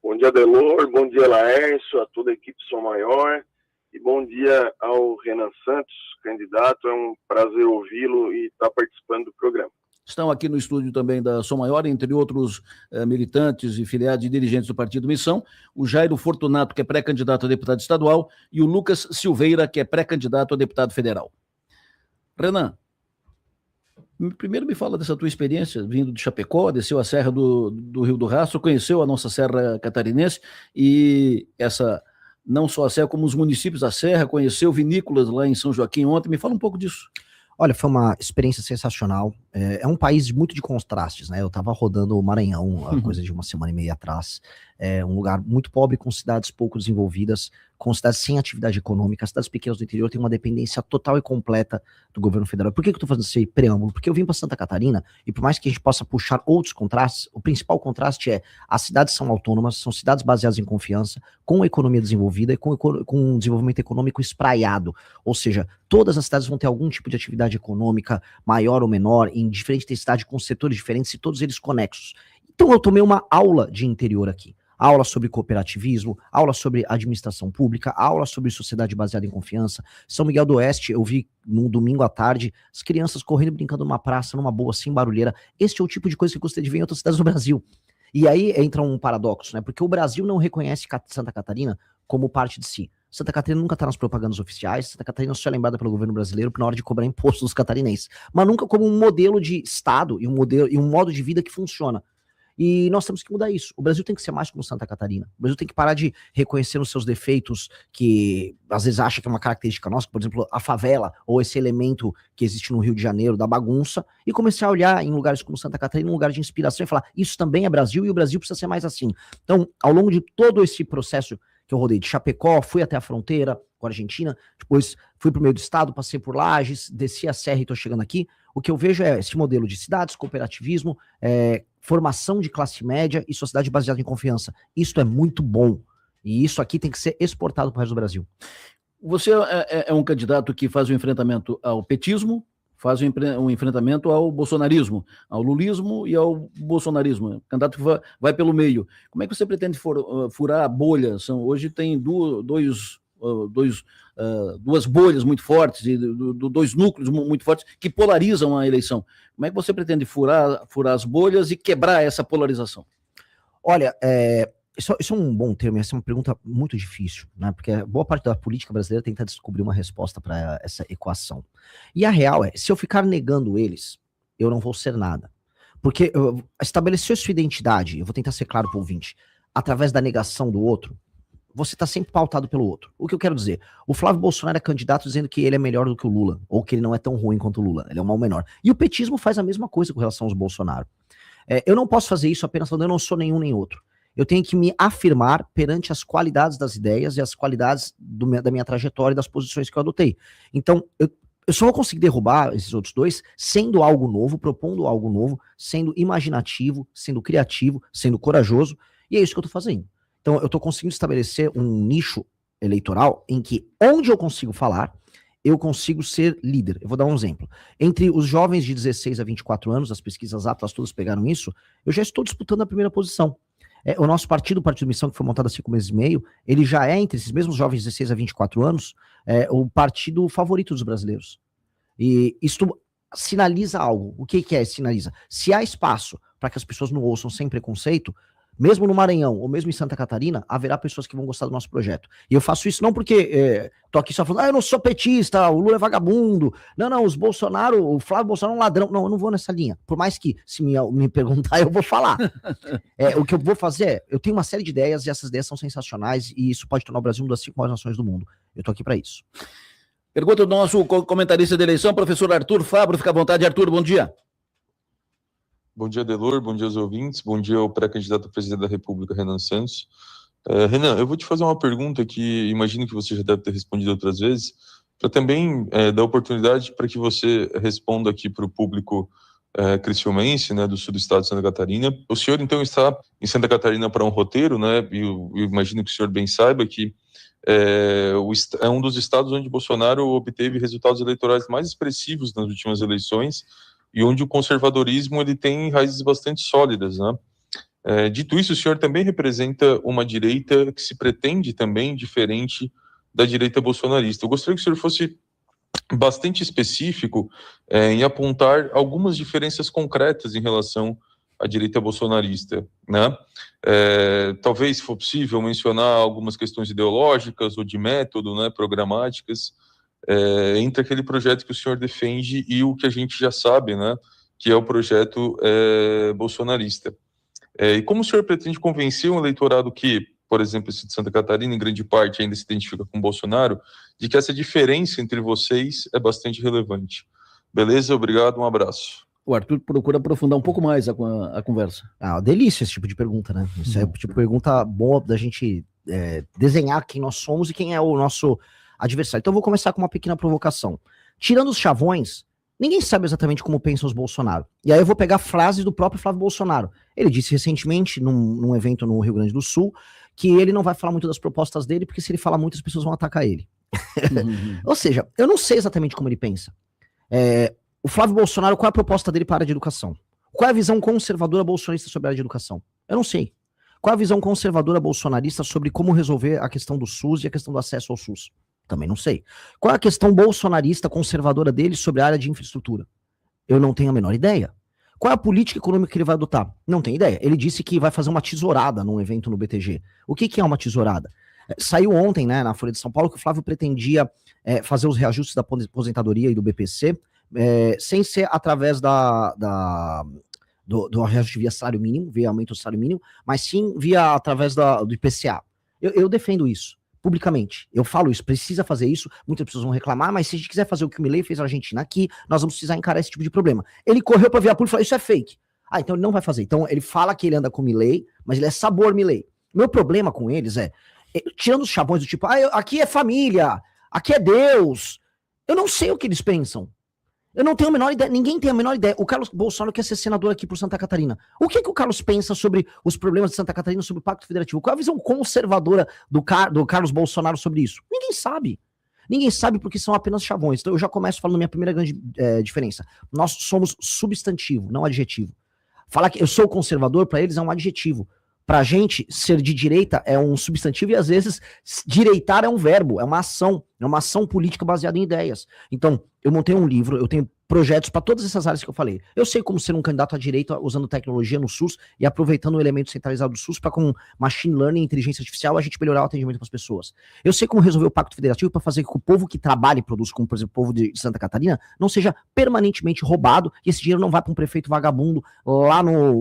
Bom dia, Delor, bom dia, Laércio, a toda a equipe Som Maior, e bom dia ao Renan Santos, candidato. É um prazer ouvi-lo e estar participando do programa. Estão aqui no estúdio também da Som Maior, entre outros militantes e filiados e dirigentes do Partido Missão, o Jairo Fortunato, que é pré-candidato a deputado estadual, e o Lucas Silveira, que é pré-candidato a deputado federal. Renan, primeiro me fala dessa tua experiência, vindo de Chapecó, desceu a Serra do Rio do Rastro, conheceu a nossa Serra Catarinense, e essa, não só a Serra, como os municípios da Serra, conheceu vinícolas lá em São Joaquim ontem. Me fala um pouco disso. Olha, foi uma experiência sensacional. É um país muito de contrastes, né? Eu estava rodando o Maranhão, coisa de uma semana e meia atrás. É um lugar muito pobre, com cidades pouco desenvolvidas, com cidades sem atividade econômica. As cidades pequenas do interior têm uma dependência total e completa do governo federal. Por que eu estou fazendo esse preâmbulo? Porque eu vim para Santa Catarina, e por mais que a gente possa puxar outros contrastes, o principal contraste é: as cidades são autônomas, são cidades baseadas em confiança, com economia desenvolvida e com um desenvolvimento econômico espraiado. Ou seja, todas as cidades vão ter algum tipo de atividade econômica, maior ou menor, em diferente intensidade, com setores diferentes, e todos eles conexos. Então eu tomei uma aula de interior aqui. Aula sobre cooperativismo, aula sobre administração pública, aula sobre sociedade baseada em confiança. São Miguel do Oeste, eu vi no domingo à tarde as crianças correndo e brincando numa praça, numa boa, sem barulheira. Este é o tipo de coisa que eu gostaria de ver em outras cidades do Brasil. E aí entra um paradoxo, né? Porque o Brasil não reconhece Santa Catarina como parte de si. Santa Catarina nunca está nas propagandas oficiais. Santa Catarina só é lembrada pelo governo brasileiro na hora de cobrar imposto dos catarinenses, mas nunca como um modelo de Estado e um modo de vida que funciona. E nós temos que mudar isso. O Brasil tem que ser mais como Santa Catarina. O Brasil tem que parar de reconhecer os seus defeitos, que às vezes acha que é uma característica nossa, por exemplo, a favela, ou esse elemento que existe no Rio de Janeiro, da bagunça, e começar a olhar em lugares como Santa Catarina, um lugar de inspiração, e falar: isso também é Brasil, e o Brasil precisa ser mais assim. Então, ao longo de todo esse processo que eu rodei de Chapecó, fui até a fronteira com a Argentina, depois fui pro meio do estado, passei por Lages, desci a serra e tô chegando aqui. O que eu vejo é esse modelo de cidades, cooperativismo, formação de classe média e sociedade baseada em confiança. Isso é muito bom. E isso aqui tem que ser exportado para o resto do Brasil. Você é um candidato que faz um enfrentamento ao petismo, faz um enfrentamento ao bolsonarismo, ao lulismo e ao bolsonarismo. Candidato que vai pelo meio. Como é que você pretende furar a bolha? Hoje tem duas bolhas muito fortes, e dois núcleos muito fortes que polarizam a eleição. Como é que você pretende furar as bolhas e quebrar essa polarização? Olha, isso é um bom termo, essa é uma pergunta muito difícil, né? Porque boa parte da política brasileira tenta descobrir uma resposta para essa equação. E a real é: se eu ficar negando eles, eu não vou ser nada. Porque estabelecer sua identidade, eu vou tentar ser claro para o ouvinte, através da negação do outro, você está sempre pautado pelo outro. O que eu quero dizer? O Flávio Bolsonaro é candidato dizendo que ele é melhor do que o Lula, ou que ele não é tão ruim quanto o Lula, ele é um mal menor. E o petismo faz a mesma coisa com relação aos Bolsonaro. Eu não posso fazer isso apenas falando: eu não sou nenhum nem outro. Eu tenho que me afirmar perante as qualidades das ideias e as qualidades da minha trajetória e das posições que eu adotei. Então, eu só vou conseguir derrubar esses outros dois sendo algo novo, propondo algo novo, sendo imaginativo, sendo criativo, sendo corajoso, e é isso que eu tô fazendo. Então, eu tô conseguindo estabelecer um nicho eleitoral em que, onde eu consigo falar, eu consigo ser líder. Eu vou dar um exemplo. Entre os jovens de 16 a 24 anos, as pesquisas Atlas todas pegaram isso, eu já estou disputando a primeira posição. O nosso partido, o Partido Missão, que foi montado há 5 meses e meio, ele já é, entre esses mesmos jovens de 16 a 24 anos, o partido favorito dos brasileiros. E isso sinaliza algo. O que é? Sinaliza. Se há espaço para que as pessoas não ouçam sem preconceito, mesmo no Maranhão ou mesmo em Santa Catarina, haverá pessoas que vão gostar do nosso projeto. E eu faço isso não porque tô aqui só falando: eu não sou petista, o Lula é vagabundo, não, o Flávio Bolsonaro é um ladrão. Não, eu não vou nessa linha. Por mais que, se me perguntar, eu vou falar. O que eu vou fazer eu tenho uma série de ideias, e essas ideias são sensacionais, e isso pode tornar o Brasil uma das 5 maiores nações do mundo. Eu tô aqui para isso. Pergunta do nosso comentarista de eleição, professor Arthur Fabro. Fica à vontade, Arthur, bom dia. Bom dia, Delor, bom dia aos ouvintes, bom dia ao pré-candidato a presidente da República, Renan Santos. Renan, eu vou te fazer uma pergunta que imagino que você já deve ter respondido outras vezes, para também dar oportunidade para que você responda aqui para o público criciumense, né, do sul do estado de Santa Catarina. O senhor, então, está em Santa Catarina para um roteiro, né, e eu imagino que o senhor bem saiba que é um dos estados onde Bolsonaro obteve resultados eleitorais mais expressivos nas últimas eleições, e onde o conservadorismo ele tem raízes bastante sólidas, né? Dito isso, o senhor também representa uma direita que se pretende também diferente da direita bolsonarista. Eu gostaria que o senhor fosse bastante específico em apontar algumas diferenças concretas em relação à direita bolsonarista, né? Talvez, se for possível, mencionar algumas questões ideológicas ou de método, né, programáticas, entre aquele projeto que o senhor defende e o que a gente já sabe, né, que é o projeto bolsonarista. E como o senhor pretende convencer um eleitorado que, por exemplo, esse de Santa Catarina, em grande parte, ainda se identifica com Bolsonaro, de que essa diferença entre vocês é bastante relevante? Beleza? Obrigado, um abraço. O Arthur procura aprofundar um pouco mais a conversa. Delícia esse tipo de pergunta, né? Isso é tipo de pergunta boa da gente desenhar quem nós somos e quem é o nosso adversário. Então eu vou começar com uma pequena provocação. Tirando os chavões, ninguém sabe exatamente como pensam os Bolsonaro. E aí eu vou pegar frases do próprio Flávio Bolsonaro. Ele disse recentemente, num evento no Rio Grande do Sul, que ele não vai falar muito das propostas dele, porque se ele falar muito, as pessoas vão atacar ele. Ou seja, eu não sei exatamente como ele pensa. O Flávio Bolsonaro, qual é a proposta dele para a área de educação? Qual é a visão conservadora bolsonarista sobre a área de educação? Eu não sei. Qual é a visão conservadora bolsonarista sobre como resolver a questão do SUS e a questão do acesso ao SUS? Também não sei. Qual é a questão bolsonarista conservadora dele sobre a área de infraestrutura? Eu não tenho a menor ideia. Qual é a política econômica que ele vai adotar? Não tenho ideia. Ele disse que vai fazer uma tesourada num evento no BTG. O que é uma tesourada? Saiu ontem, né, na Folha de São Paulo, que o Flávio pretendia fazer os reajustes da aposentadoria e do BPC sem ser através do reajuste via salário mínimo, via aumento do salário mínimo, mas sim via através do IPCA. Eu defendo isso publicamente. Eu falo isso, precisa fazer isso, muitas pessoas vão reclamar, mas se a gente quiser fazer o que o Milei fez na Argentina aqui, nós vamos precisar encarar esse tipo de problema. Ele correu para via pública e falou, isso é fake. Então ele não vai fazer. Então ele fala que ele anda com o Milei, mas ele é sabor Milei. Meu problema com eles tirando os chavões do tipo, aqui é família, aqui é Deus. Eu não sei o que eles pensam. Eu não tenho a menor ideia, ninguém tem a menor ideia. O Carlos Bolsonaro quer ser senador aqui por Santa Catarina. O que o Carlos pensa sobre os problemas de Santa Catarina, sobre o Pacto Federativo? Qual é a visão conservadora do Carlos Bolsonaro sobre isso? Ninguém sabe. Ninguém sabe porque são apenas chavões. Então eu já começo falando minha primeira grande diferença. Nós somos substantivo, não adjetivo. Falar que eu sou conservador, para eles é um adjetivo. Pra gente, ser de direita é um substantivo e às vezes direitar é um verbo, é uma ação política baseada em ideias. Então, eu montei um livro, eu tenho projetos para todas essas áreas que eu falei. Eu sei como ser um candidato à direita usando tecnologia no SUS e aproveitando o elemento centralizado do SUS para com machine learning e inteligência artificial a gente melhorar o atendimento para as pessoas. Eu sei como resolver o Pacto Federativo para fazer com que o povo que trabalha e produz, como por exemplo o povo de Santa Catarina, não seja permanentemente roubado e esse dinheiro não vá para um prefeito vagabundo lá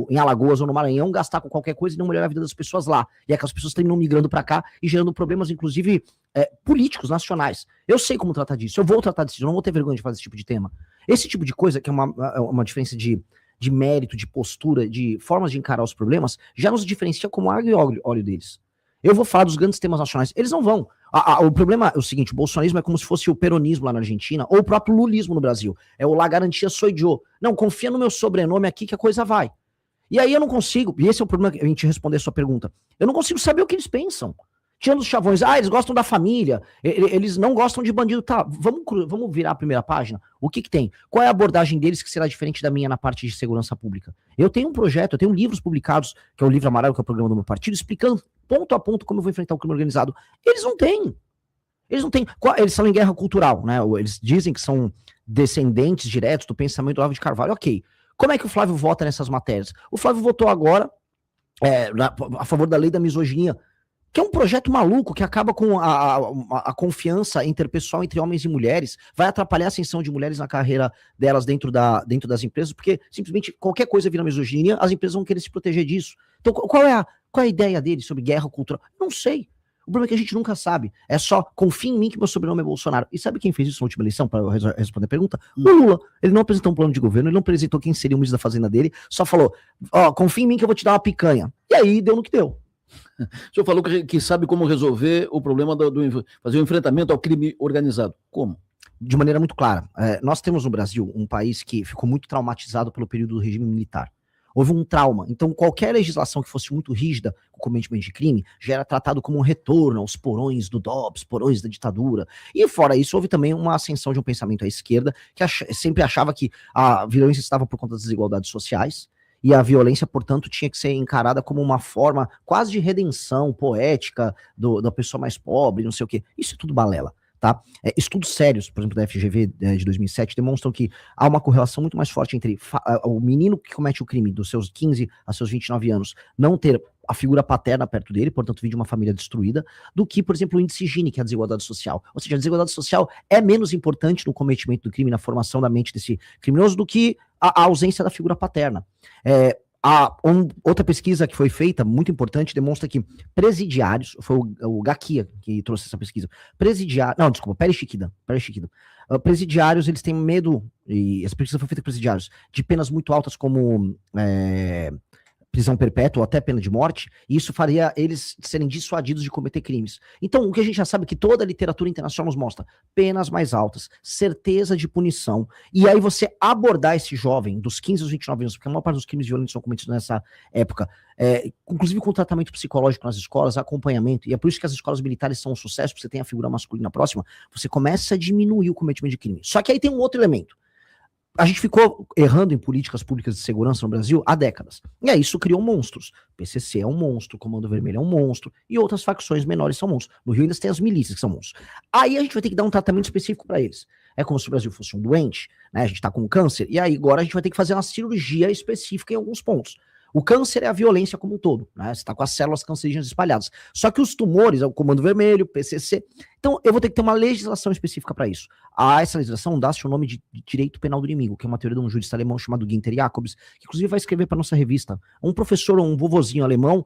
em Alagoas ou no Maranhão gastar com qualquer coisa e não melhorar a vida das pessoas lá. E aquelas pessoas terminam migrando para cá e gerando problemas, inclusive políticos, nacionais. Eu sei como tratar disso, eu vou tratar disso, eu não vou ter vergonha de fazer esse tipo de tema. Esse tipo de coisa, que é uma diferença de mérito, de postura, de formas de encarar os problemas, já nos diferencia como água e óleo deles. Eu vou falar dos grandes temas nacionais, eles não vão. O problema é o seguinte, o bolsonarismo é como se fosse o peronismo lá na Argentina, ou o próprio lulismo no Brasil. É o la garantia soy yo. Não, confia no meu sobrenome aqui que a coisa vai. E aí eu não consigo, e esse é o problema, a gente responder a sua pergunta, eu não consigo saber o que eles pensam. Tirando os chavões, eles gostam da família, eles não gostam de bandido, tá, vamos virar a primeira página, o que tem? Qual é a abordagem deles que será diferente da minha na parte de segurança pública? Eu tenho um projeto, eu tenho livros publicados, que é o Livro Amarelo, que é o programa do meu partido, explicando ponto a ponto como eu vou enfrentar o crime organizado. Eles não têm, eles são em guerra cultural, né, eles dizem que são descendentes diretos do pensamento do Olavo de Carvalho, ok. Como é que o Flávio vota nessas matérias? O Flávio votou agora a favor da lei da misoginia, que é um projeto maluco que acaba com a confiança interpessoal entre homens e mulheres, vai atrapalhar a ascensão de mulheres na carreira delas dentro das empresas, porque simplesmente qualquer coisa vira misoginia, as empresas vão querer se proteger disso. Então, qual é a ideia deles sobre guerra cultural? Não sei. O problema é que a gente nunca sabe. É só, confia em mim que meu sobrenome é Bolsonaro. E sabe quem fez isso na última eleição, para responder a pergunta? O Lula. Ele não apresentou um plano de governo, ele não apresentou quem seria o ministro da Fazenda dele, só falou, confia em mim que eu vou te dar uma picanha. E aí, deu no que deu. O senhor falou que sabe como resolver o problema fazer o enfrentamento ao crime organizado. Como? De maneira muito clara. Nós temos no Brasil um país que ficou muito traumatizado pelo período do regime militar. Houve um trauma. Então, qualquer legislação que fosse muito rígida com o cometimento de crime já era tratado como um retorno aos porões do DOPS, porões da ditadura. E fora isso, houve também uma ascensão de um pensamento à esquerda que sempre achava que a violência estava por conta das desigualdades sociais E a violência, portanto, tinha que ser encarada como uma forma quase de redenção poética da pessoa mais pobre, não sei o quê. Isso é tudo balela, tá? Estudos sérios, por exemplo, da FGV de 2007, demonstram que há uma correlação muito mais forte entre o menino que comete o crime dos seus 15 a seus 29 anos não ter a figura paterna perto dele, portanto, vir de uma família destruída, do que, por exemplo, o índice Gini, que é a desigualdade social. Ou seja, a desigualdade social é menos importante no cometimento do crime, na formação da mente desse criminoso, do que a ausência da figura paterna. Outra pesquisa que foi feita, muito importante, demonstra que presidiários, foi o Gakia que trouxe essa pesquisa, Pérez Chiquida. Presidiários, eles têm medo, e essa pesquisa foi feita com presidiários, de penas muito altas como prisão perpétua ou até pena de morte, e isso faria eles serem dissuadidos de cometer crimes. Então, o que a gente já sabe que toda a literatura internacional nos mostra, penas mais altas, certeza de punição, e aí você abordar esse jovem dos 15 aos 29 anos, porque a maior parte dos crimes violentos são cometidos nessa época, inclusive com tratamento psicológico nas escolas, acompanhamento, e é por isso que as escolas militares são um sucesso, porque você tem a figura masculina próxima, você começa a diminuir o cometimento de crime. Só que aí tem um outro elemento. A gente ficou errando em políticas públicas de segurança no Brasil há décadas. E aí isso criou monstros. PCC é um monstro, Comando Vermelho é um monstro, e outras facções menores são monstros. No Rio ainda tem as milícias que são monstros. Aí a gente vai ter que dar um tratamento específico para eles. É como se o Brasil fosse um doente, né? A gente tá com câncer, e aí agora a gente vai ter que fazer uma cirurgia específica em alguns pontos. O câncer é a violência como um todo, né? Você tá com as células cancerígenas espalhadas. Só que os tumores, é o Comando Vermelho, PCC. Então, eu vou ter que ter uma legislação específica para isso. Essa legislação dá-se o nome de direito penal do inimigo, que é uma teoria de um jurista alemão chamado Günther Jacobs, que inclusive vai escrever para nossa revista. Um professor, um vovozinho alemão,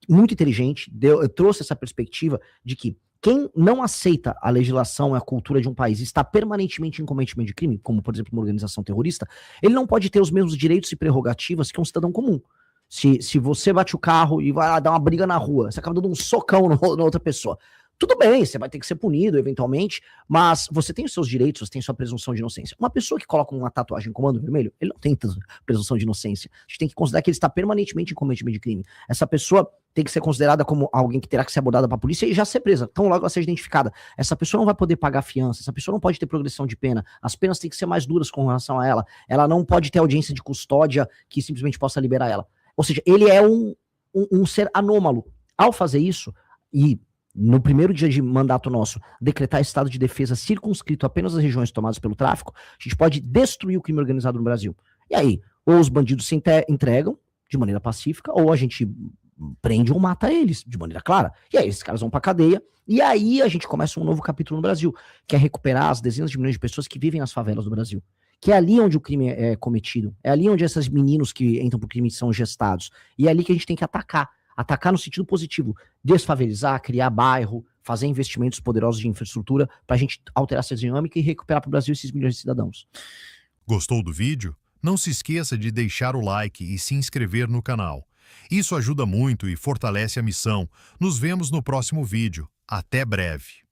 muito inteligente, trouxe essa perspectiva de que quem não aceita a legislação e a cultura de um país e está permanentemente em cometimento de crime, como, por exemplo, uma organização terrorista, ele não pode ter os mesmos direitos e prerrogativas que um cidadão comum. Se você bate o carro e vai lá dar uma briga na rua, você acaba dando um socão na outra pessoa. Tudo bem, você vai ter que ser punido eventualmente, mas você tem os seus direitos, você tem sua presunção de inocência. Uma pessoa que coloca uma tatuagem em Comando Vermelho, ele não tem presunção de inocência. A gente tem que considerar que ele está permanentemente em cometimento de crime. Essa pessoa tem que ser considerada como alguém que terá que ser abordada para a polícia e já ser presa. Então logo ela seja identificada. Essa pessoa não vai poder pagar fiança, essa pessoa não pode ter progressão de pena, as penas têm que ser mais duras com relação a ela. Ela não pode ter audiência de custódia que simplesmente possa liberar ela. Ou seja, ele é um ser anômalo. Ao fazer isso, e no primeiro dia de mandato nosso, decretar estado de defesa circunscrito apenas às regiões tomadas pelo tráfico, a gente pode destruir o crime organizado no Brasil. E aí, ou os bandidos se entregam de maneira pacífica, ou a gente prende ou mata eles de maneira clara. E aí esses caras vão pra cadeia, e aí a gente começa um novo capítulo no Brasil, que é recuperar as dezenas de milhões de pessoas que vivem nas favelas do Brasil. Que é ali onde o crime é cometido, é ali onde esses meninos que entram pro crime são gestados, e é ali que a gente tem que atacar no sentido positivo, desfavelizar, criar bairro, fazer investimentos poderosos de infraestrutura pra gente alterar essa dinâmica e recuperar pro Brasil esses milhões de cidadãos. Gostou do vídeo? Não se esqueça de deixar o like e se inscrever no canal. Isso ajuda muito e fortalece a missão. Nos vemos no próximo vídeo. Até breve.